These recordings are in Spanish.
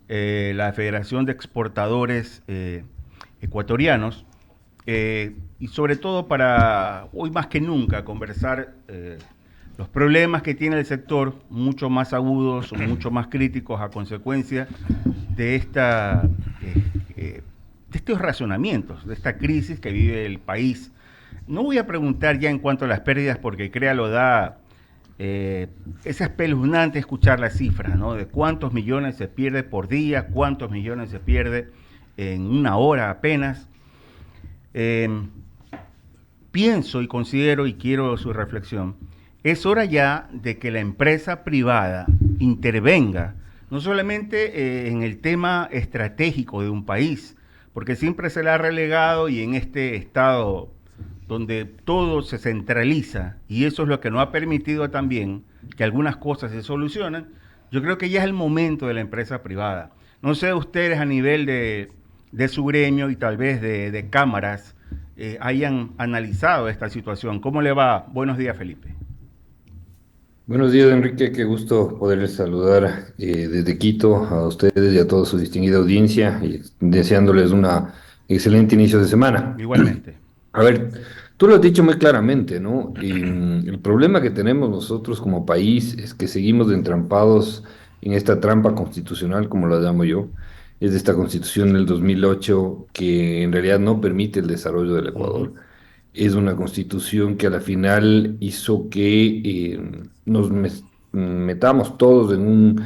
la Federación de Exportadores Ecuatorianos, y sobre todo para hoy más que nunca conversar los problemas que tiene el sector, mucho más agudos o mucho más críticos a consecuencia de de estos razonamientos, de esta crisis que vive el país. No voy a preguntar ya en cuanto a las pérdidas, porque créalo, es espeluznante escuchar las cifras, ¿no? De cuántos millones se pierde por día, cuántos millones se pierde en una hora apenas. Eh, Pienso y considero, y quiero su reflexión, es hora ya de que la empresa privada intervenga, no solamente en el tema estratégico de un país, porque siempre se le ha relegado, y en este estado donde todo se centraliza, y eso es lo que no ha permitido también que algunas cosas se solucionen. Yo creo que ya es el momento de la empresa privada. No sé ustedes a nivel de su gremio y tal vez de cámaras hayan analizado esta situación. ¿Cómo le va? Buenos días, Felipe. Buenos días, Enrique. Qué gusto poderles saludar desde Quito a ustedes y a toda su distinguida audiencia y deseándoles un excelente inicio de semana. Igualmente. A ver, tú lo has dicho muy claramente, ¿no? El problema que tenemos nosotros como país es que seguimos entrampados en esta trampa constitucional, como la llamo yo. Es de esta constitución del 2008 que en realidad no permite el desarrollo del Uh -huh. Ecuador. Es una constitución que a la final hizo que metamos todos en un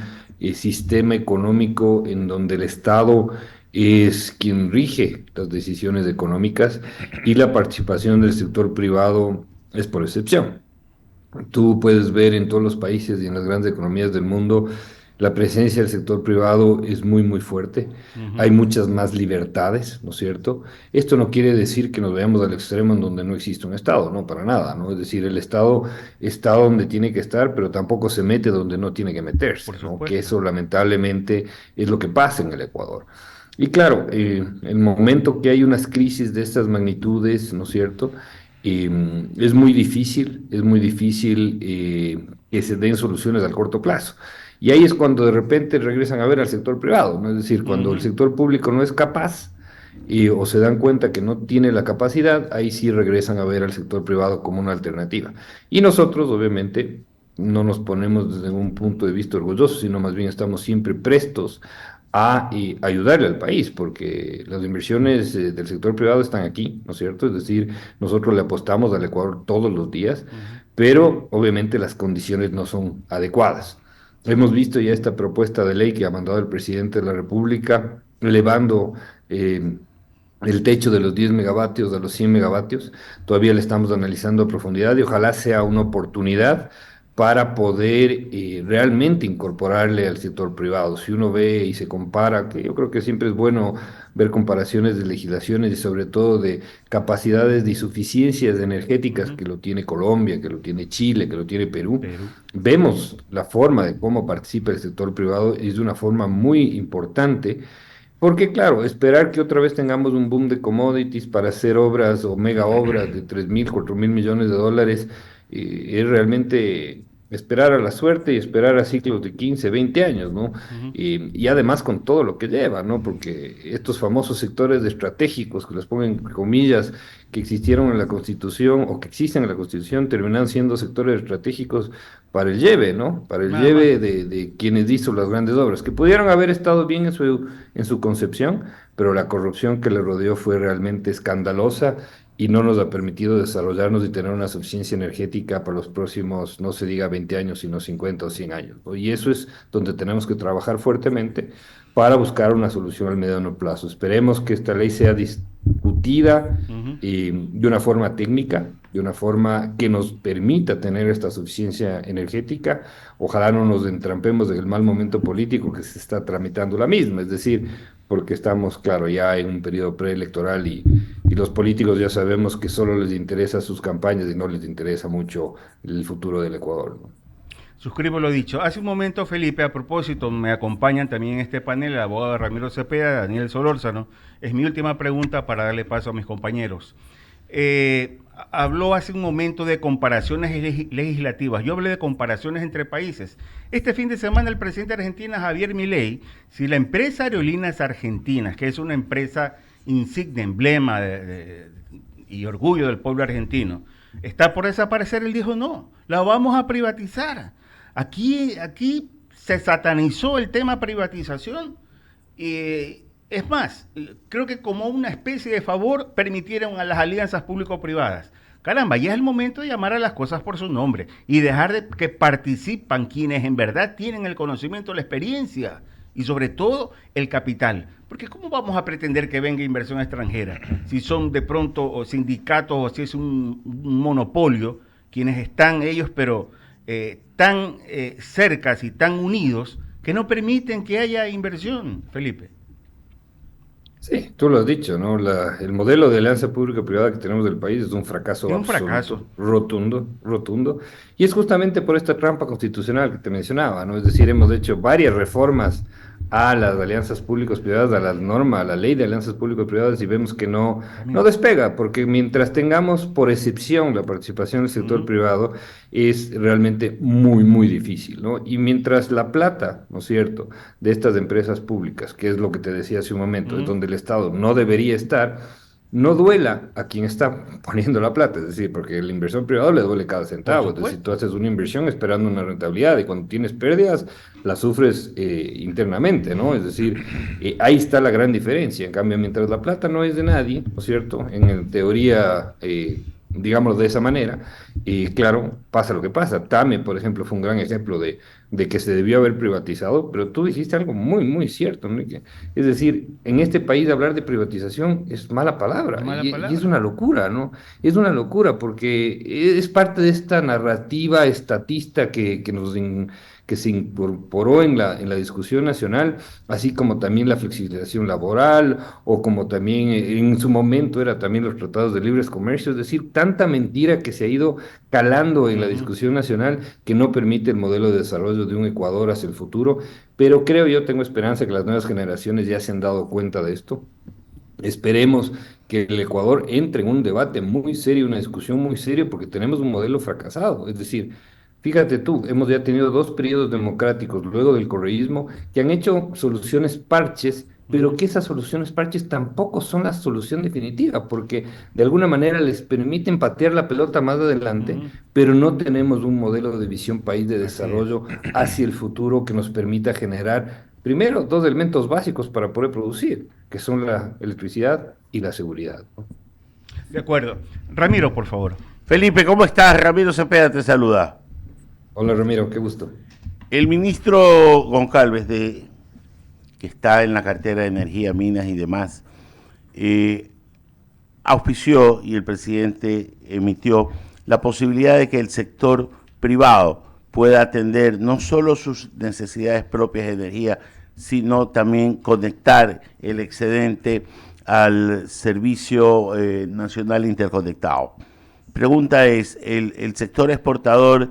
sistema económico en donde el Estado es quien rige las decisiones económicas y la participación del sector privado es por excepción. Tú puedes ver en todos los países y en las grandes economías del mundo, la presencia del sector privado es muy, muy fuerte. Uh -huh. Hay muchas más libertades, ¿no es cierto? Esto no quiere decir que nos vayamos al extremo en donde no existe un Estado, no, para nada, ¿no? Es decir, el Estado está donde tiene que estar, pero tampoco se mete donde no tiene que Por meterse, ¿no? Que supuesto. eso lamentablemente es lo que pasa en el Ecuador. Y claro, el momento que hay unas crisis de estas magnitudes, ¿no es cierto? Es muy difícil que se den soluciones al corto plazo. Y ahí es cuando de repente regresan a ver al sector privado, ¿no? Es decir, Uh cuando el -huh. sector público no es capaz o se dan cuenta que no tiene la capacidad, ahí sí regresan a ver al sector privado como una alternativa. Y nosotros, obviamente, no nos ponemos desde un punto de vista orgulloso, sino más bien estamos siempre prestos a ayudarle al país, porque las inversiones del sector privado están aquí, ¿no es cierto? Es decir, nosotros le apostamos al Ecuador todos los días, Uh -huh. pero obviamente las condiciones no son adecuadas. Hemos visto ya esta propuesta de ley que ha mandado el presidente de la República, elevando el techo de los 10 megavatios a los 100 megavatios. Todavía le estamos analizando a profundidad y ojalá sea una oportunidad para poder realmente incorporarle al sector privado. Si uno ve y se compara, que yo creo que siempre es bueno ver comparaciones de legislaciones y sobre todo de capacidades de insuficiencias Uh energéticas -huh. que lo tiene Colombia, que lo tiene Chile, que lo tiene Perú, Perú. vemos la forma de cómo participa el sector privado es de una forma muy importante. Porque claro, esperar que otra vez tengamos un boom de commodities para hacer obras o mega obras de 3.000, 4.000 millones de dólares, es realmente esperar a la suerte y esperar a ciclos de 15, 20 años, ¿no? Uh -huh. Y además con todo lo que lleva, ¿no? Porque estos famosos sectores estratégicos, que los pongo en comillas, que existieron en la Constitución o que existen en la Constitución, terminan siendo sectores estratégicos para el lleve, ¿no? Para el Nada más. lleve de quienes hizo las grandes obras, que pudieron haber estado bien en su concepción, pero la corrupción que le rodeó fue realmente escandalosa y no nos ha permitido desarrollarnos y tener una suficiencia energética para los próximos, no se diga 20 años, sino 50 o 100 años, ¿no? Y eso es donde tenemos que trabajar fuertemente para buscar una solución al mediano plazo. Esperemos que esta ley sea discutida Uh -huh. de una forma técnica, de una forma que nos permita tener esta suficiencia energética. Ojalá no nos entrampemos en el mal momento político que se está tramitando la misma, es decir, porque estamos, claro, ya en un periodo preelectoral y los políticos ya sabemos que solo les interesa sus campañas y no les interesa mucho el futuro del Ecuador, ¿no? Suscribo lo dicho. Hace un momento, Felipe, a propósito, me acompañan también en este panel el abogado Ramiro Cepeda, Daniel Solórzano. Es mi última pregunta para darle paso a mis compañeros. Habló hace un momento de comparaciones legislativas. Yo hablé de comparaciones entre países. Este fin de semana el presidente de Argentina, Javier Milei, si la empresa Aerolíneas Argentinas, que es una empresa insignia, emblema y orgullo del pueblo argentino, está por desaparecer, él dijo, no, la vamos a privatizar. Aquí se satanizó el tema privatización. Es más, creo que como una especie de favor permitieron a las alianzas público-privadas. Caramba, ya es el momento de llamar a las cosas por su nombre y dejar de que participan quienes en verdad tienen el conocimiento, la experiencia y sobre todo el capital. Porque ¿cómo vamos a pretender que venga inversión extranjera si son de pronto o sindicatos o si es un monopolio quienes están ellos pero tan cercas y tan unidos que no permiten que haya inversión, Felipe? Sí, tú lo has dicho, ¿no? El modelo de alianza público-privada que tenemos del país es un fracaso Es un absoluto, fracaso. rotundo, rotundo. Y es justamente por esta trampa constitucional que te mencionaba, ¿no? Es decir, hemos hecho varias reformas a las alianzas públicos-privadas, a la norma, a la ley de alianzas público-privadas y vemos que no Ramiro. despega, porque mientras tengamos por excepción la participación del sector Ujú, privado, es realmente muy, muy difícil, ¿no? Y mientras la plata, ¿no es cierto?, de estas empresas públicas, que es lo que te decía hace un momento, es ujú. donde el Estado no debería estar, no duela a quien está poniendo la plata, es decir, porque la inversión privada le duele cada Por centavo, es decir, tú supuesto. haces una inversión esperando una rentabilidad y cuando tienes pérdidas, las sufres internamente, ¿no? Es decir, ahí está la gran diferencia. En cambio, mientras la plata no es de nadie, ¿no es cierto? En teoría, digámoslo de esa manera, y claro, pasa lo que pasa. TAME, por ejemplo, fue un gran ejemplo de que se debió haber privatizado, pero tú dijiste algo muy, muy cierto, Enrique. Es decir, en este país hablar de privatización es mala Es palabra mala y es palabra. una locura, ¿no? Es una locura porque es parte de esta narrativa estatista que se incorporó en la discusión nacional, así como también la flexibilización laboral o como también en su momento era también los tratados de libres comercio, es decir, tanta mentira que se ha ido calando en la Ujú. discusión nacional que no permite el modelo de desarrollo de un Ecuador hacia el futuro, pero creo yo, tengo esperanza que las nuevas generaciones ya se han dado cuenta de esto. Esperemos que el Ecuador entre en un debate muy serio, una discusión muy seria, porque tenemos un modelo fracasado. Es decir, fíjate tú, hemos ya tenido dos periodos democráticos luego del correísmo que han hecho soluciones parches, pero Ujú, que esas soluciones parches tampoco son la solución definitiva, porque de alguna manera les permiten patear la pelota más adelante, ujú. pero no tenemos un modelo de visión país de Así es. desarrollo hacia el futuro que nos permita generar, primero, dos elementos básicos para poder producir, que son la electricidad y la seguridad, ¿no? De acuerdo. Ramiro, por favor. Felipe, ¿cómo estás? Ramiro Cepeda te saluda. Hola Ramiro, qué gusto. El ministro Goncalves, que está en la cartera de Energía, Minas y demás, eh, auspició y el presidente emitió la posibilidad de que el sector privado pueda atender no solo sus necesidades propias de energía, sino también conectar el excedente al servicio nacional interconectado. Pregunta es, el sector exportador,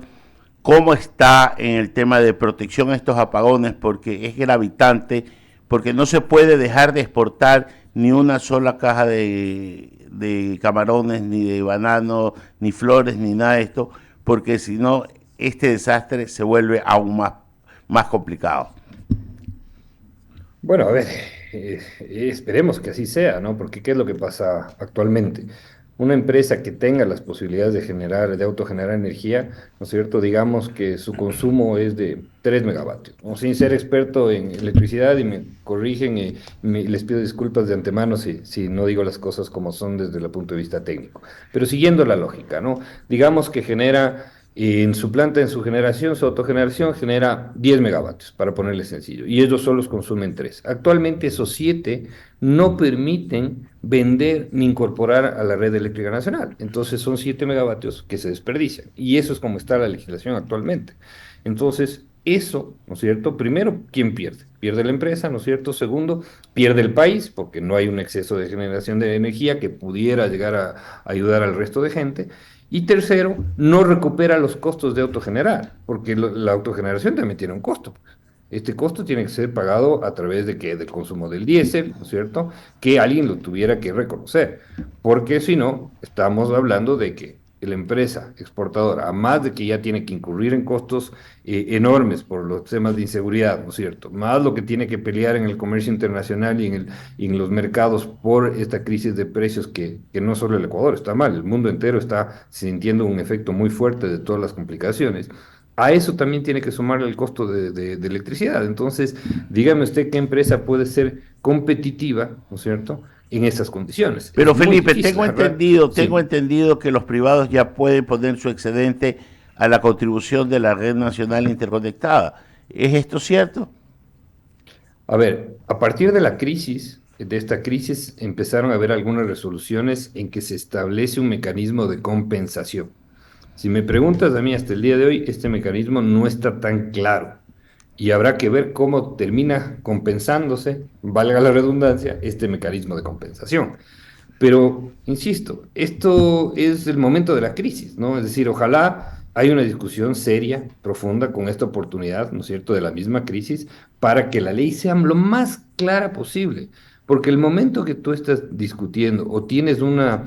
¿cómo está en el tema de protección a estos apagones? Porque es gravitante, porque no se puede dejar de exportar ni una sola caja de camarones, ni de banano, ni flores, ni nada de esto, porque si no, este desastre se vuelve aún más complicado. Bueno, a ver, esperemos que así sea, ¿no? Porque ¿qué es lo que pasa actualmente? Una empresa que tenga las posibilidades de generar, de autogenerar energía, ¿no es cierto? Digamos que su consumo es de 3 megavatios, ¿no? Sin ser experto en electricidad y me corrigen y les pido disculpas de antemano si no digo las cosas como son desde el punto de vista técnico. Pero siguiendo la lógica, ¿no? Digamos que genera en su planta, en su generación, su autogeneración genera 10 megavatios, para ponerle sencillo, y ellos solos consumen 3. Actualmente esos 7 no permiten vender ni incorporar a la red eléctrica nacional. Entonces son 7 megavatios que se desperdician. Y eso es como está la legislación actualmente. Entonces, eso, ¿no es cierto? Primero, ¿quién pierde? Pierde la empresa, ¿no es cierto? Segundo, pierde el país, porque no hay un exceso de generación de energía que pudiera llegar a ayudar al resto de gente. Y tercero, no recupera los costos de autogenerar, porque la autogeneración también tiene un costo. Este costo tiene que ser pagado a través de que del consumo del diésel, ¿no es cierto? Que alguien lo tuviera que reconocer, porque si no, estamos hablando de que la empresa exportadora, a más de que ya tiene que incurrir en costos enormes por los temas de inseguridad, ¿no es cierto? Más lo que tiene que pelear en el comercio internacional y en los mercados por esta crisis de precios que no solo el Ecuador está mal, el mundo entero está sintiendo un efecto muy fuerte de todas las complicaciones. A eso también tiene que sumarle el costo de electricidad. Entonces, dígame usted qué empresa puede ser competitiva, ¿no es cierto?, en esas condiciones. Pero Es muy Felipe, difícil, la verdad. tengo Sí. entendido que los privados ya pueden poner su excedente a la contribución de la red nacional interconectada. ¿Es esto cierto? A ver, a partir de la crisis, de esta crisis, empezaron a haber algunas resoluciones en que se establece un mecanismo de compensación. Si me preguntas a mí hasta el día de hoy, este mecanismo no está tan claro y habrá que ver cómo termina compensándose, valga la redundancia, este mecanismo de compensación. Pero, insisto, esto es el momento de la crisis, ¿no? Es decir, ojalá haya una discusión seria, profunda, con esta oportunidad, ¿no es cierto?, de la misma crisis, para que la ley sea lo más clara posible. Porque el momento que tú estás discutiendo o tienes una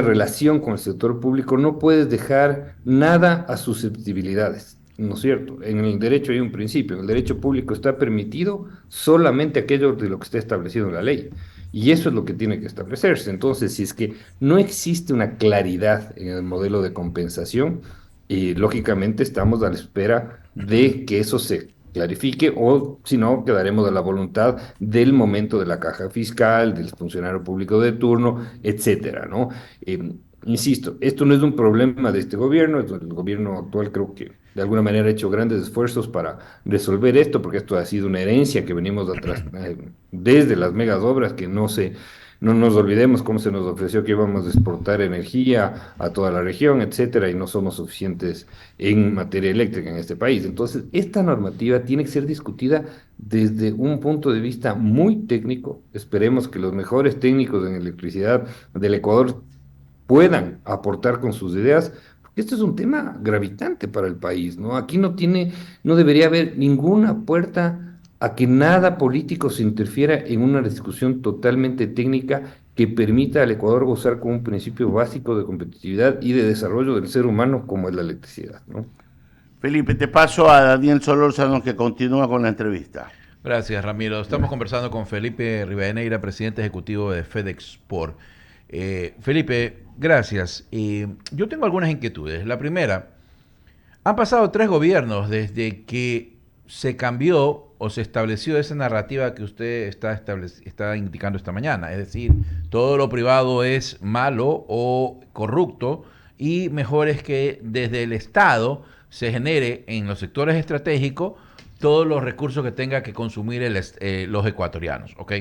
relación con el sector público, no puedes dejar nada a susceptibilidades. ¿No es cierto? En el derecho hay un principio, en el derecho público está permitido solamente aquello de lo que está establecido en la ley. Y eso es lo que tiene que establecerse. Entonces, si es que no existe una claridad en el modelo de compensación, lógicamente estamos a la espera de que eso se clarifique o si no, quedaremos a la voluntad del momento de la caja fiscal, del funcionario público de turno, etcétera, ¿no? Insisto, esto no es un problema de este gobierno, el gobierno actual creo que de alguna manera ha hecho grandes esfuerzos para resolver esto, porque esto ha sido una herencia que venimos atrás, desde las megas obras, que no nos olvidemos cómo se nos ofreció que íbamos a exportar energía a toda la región, etcétera, y no somos suficientes en materia eléctrica en este país. Entonces, esta normativa tiene que ser discutida desde un punto de vista muy técnico. Esperemos que los mejores técnicos en electricidad del Ecuador puedan aportar con sus ideas, porque esto es un tema gravitante para el país, ¿no? Aquí no debería haber ninguna puerta a que nada político se interfiera en una discusión totalmente técnica que permita al Ecuador gozar con un principio básico de competitividad y de desarrollo del ser humano como es la electricidad, ¿no? Felipe, te paso a Daniel Solórzano que continúa con la entrevista. Gracias, Ramiro. Estamos conversando con Felipe Rivadeneira, presidente ejecutivo de FedExport. Felipe, gracias. Yo tengo algunas inquietudes. La primera, han pasado 3 gobiernos desde que se cambió o se estableció esa narrativa que usted está indicando esta mañana. Es decir, todo lo privado es malo o corrupto y mejor es que desde el Estado se genere en los sectores estratégicos todos los recursos que tenga que consumir los ecuatorianos. ¿Ok?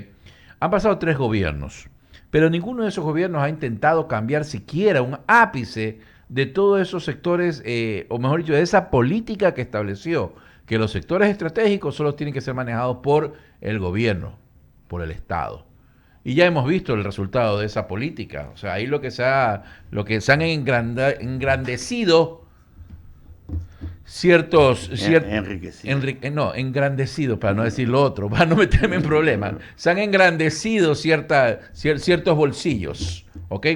Han pasado 3 gobiernos, pero ninguno de esos gobiernos ha intentado cambiar siquiera un ápice de todos esos sectores, o mejor dicho, de esa política que estableció, que los sectores estratégicos solo tienen que ser manejados por el gobierno, por el Estado. Y ya hemos visto el resultado de esa política. O sea, ahí lo que se han engrandecido engrandecido, para no decir lo otro, para no meterme en problemas. Se han engrandecido ciertos bolsillos, ¿ok?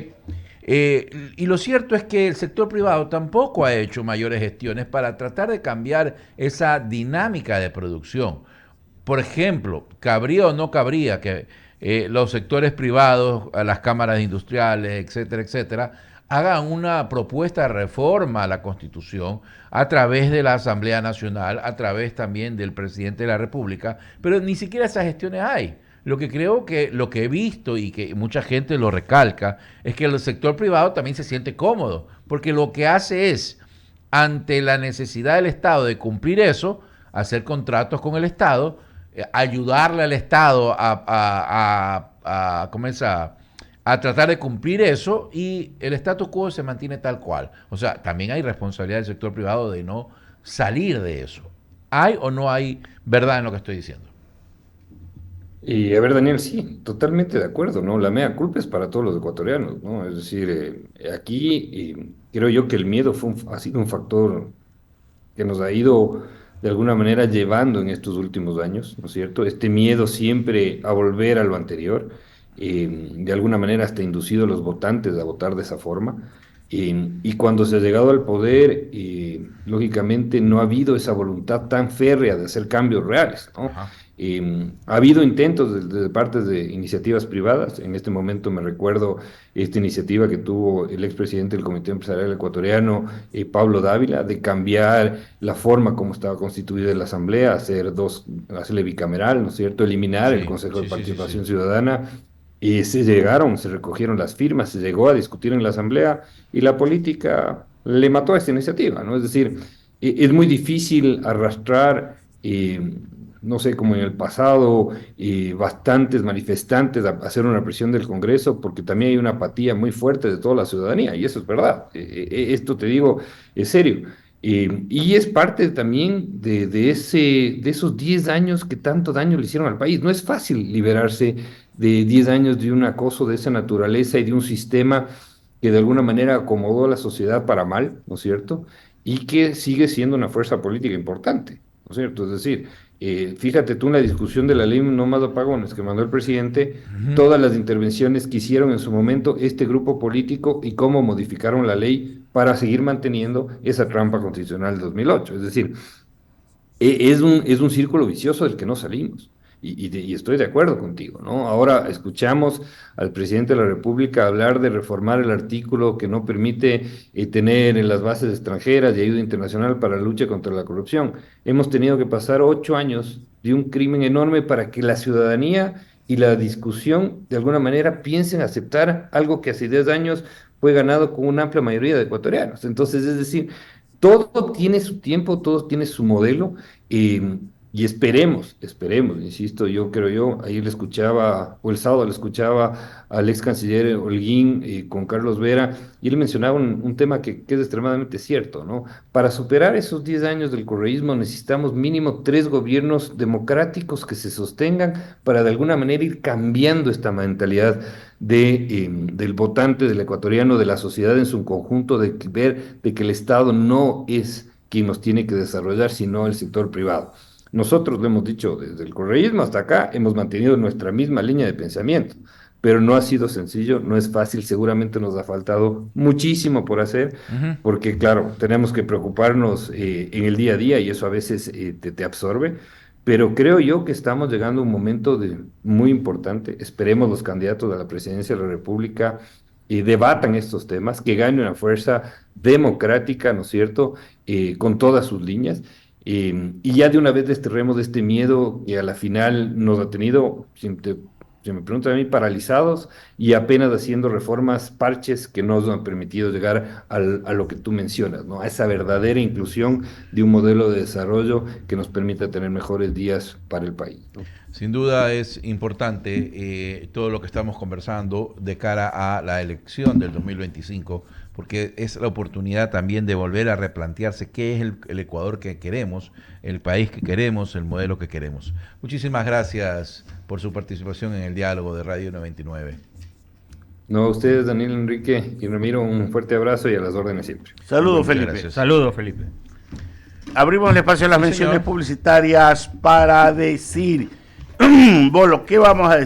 Y lo cierto es que el sector privado tampoco ha hecho mayores gestiones para tratar de cambiar esa dinámica de producción. Por ejemplo, ¿cabría o no cabría que los sectores privados, las cámaras industriales, etcétera, etcétera, hagan una propuesta de reforma a la Constitución a través de la Asamblea Nacional, a través también del presidente de la República? Pero ni siquiera esas gestiones hay. Lo que he visto y que mucha gente lo recalca es que el sector privado también se siente cómodo, porque lo que hace es, ante la necesidad del Estado de cumplir eso, hacer contratos con el Estado, ayudarle al Estado a tratar de cumplir eso, y el status quo se mantiene tal cual. O sea, también hay responsabilidad del sector privado de no salir de eso. ¿Hay o no hay verdad en lo que estoy diciendo? Y a ver, Daniel, sí, totalmente de acuerdo, ¿no? La mea culpa es para todos los ecuatorianos, ¿no? Es decir, aquí creo yo que el miedo ha sido un factor que nos ha ido de alguna manera llevando en estos últimos años, ¿no es cierto? Este miedo siempre a volver a lo anterior, de alguna manera hasta inducido a los votantes a votar de esa forma. Y cuando se ha llegado al poder, lógicamente no ha habido esa voluntad tan férrea de hacer cambios reales, ¿no? Ajá. Ha habido intentos de partes de iniciativas privadas. En este momento me recuerdo esta iniciativa que tuvo el expresidente del Comité Empresarial Ecuatoriano, Pablo Dávila, de cambiar la forma como estaba constituida la Asamblea, hacerle bicameral, ¿no es cierto? Eliminar el Sí, Consejo de sí, sí, sí, sí. Participación Ciudadana. Y se recogieron las firmas, se llegó a discutir en la Asamblea y la política le mató a esta iniciativa, ¿no? Es decir, es muy difícil arrastrar, no sé, como en el pasado, bastantes manifestantes a hacer una presión del Congreso, porque también hay una apatía muy fuerte de toda la ciudadanía, y eso es verdad. Esto te digo, es serio. Y es parte también de esos 10 años que tanto daño le hicieron al país. No es fácil liberarse de 10 años de un acoso de esa naturaleza y de un sistema que de alguna manera acomodó a la sociedad para mal, ¿no es cierto? Y que sigue siendo una fuerza política importante, ¿no es cierto? Es decir, fíjate tú en la discusión de la ley no más apagones que mandó el presidente, Ujú. todas las intervenciones que hicieron en su momento este grupo político y cómo modificaron la ley para seguir manteniendo esa trampa constitucional del 2008. Es decir, es un círculo vicioso del que no salimos. Y estoy de acuerdo contigo, ¿no? Ahora escuchamos al presidente de la República hablar de reformar el artículo que no permite tener en las bases extranjeras y ayuda internacional para la lucha contra la corrupción. Hemos tenido que pasar 8 años de un crimen enorme para que la ciudadanía y la discusión de alguna manera piensen aceptar algo que hace 10 años fue ganado con una amplia mayoría de ecuatorianos. Entonces, es decir, todo tiene su tiempo, todo tiene su modelo, y esperemos, insisto, ayer le escuchaba, o el sábado le escuchaba al ex canciller Holguín con Carlos Vera, y él mencionaba un tema que es extremadamente cierto, ¿no? Para superar esos 10 años del correísmo necesitamos mínimo 3 gobiernos democráticos que se sostengan para de alguna manera ir cambiando esta mentalidad del votante, del ecuatoriano, de la sociedad en su conjunto, de ver de que el Estado no es quien nos tiene que desarrollar, sino el sector privado. Nosotros lo hemos dicho desde el correísmo hasta acá, hemos mantenido nuestra misma línea de pensamiento, pero no ha sido sencillo, no es fácil, seguramente nos ha faltado muchísimo por hacer, Ujú. porque claro, tenemos que preocuparnos en el día a día y eso a veces te absorbe, pero creo yo que estamos llegando a un momento muy importante. Esperemos los candidatos a la presidencia de la República debatan estos temas, que gane una fuerza democrática, ¿no es cierto?, con todas sus líneas. Y ya de una vez desterremos de este miedo que a la final nos ha tenido, si me preguntan a mí, paralizados y apenas haciendo reformas, parches que no nos han permitido llegar a lo que tú mencionas, ¿no? A esa verdadera inclusión de un modelo de desarrollo que nos permita tener mejores días para el país, ¿no? Sin duda es importante todo lo que estamos conversando de cara a la elección del 2025, porque es la oportunidad también de volver a replantearse qué es el Ecuador que queremos, el país que queremos, el modelo que queremos. Muchísimas gracias por su participación en el diálogo de Radio 99. No, a ustedes, Daniel, Enrique y Ramiro, un fuerte abrazo y a las órdenes siempre. Saludos, Muchas Felipe. gracias. Saludos, Felipe. Abrimos el espacio a las Sí, menciones señor. publicitarias para decir, Bolo, ¿qué vamos a decir?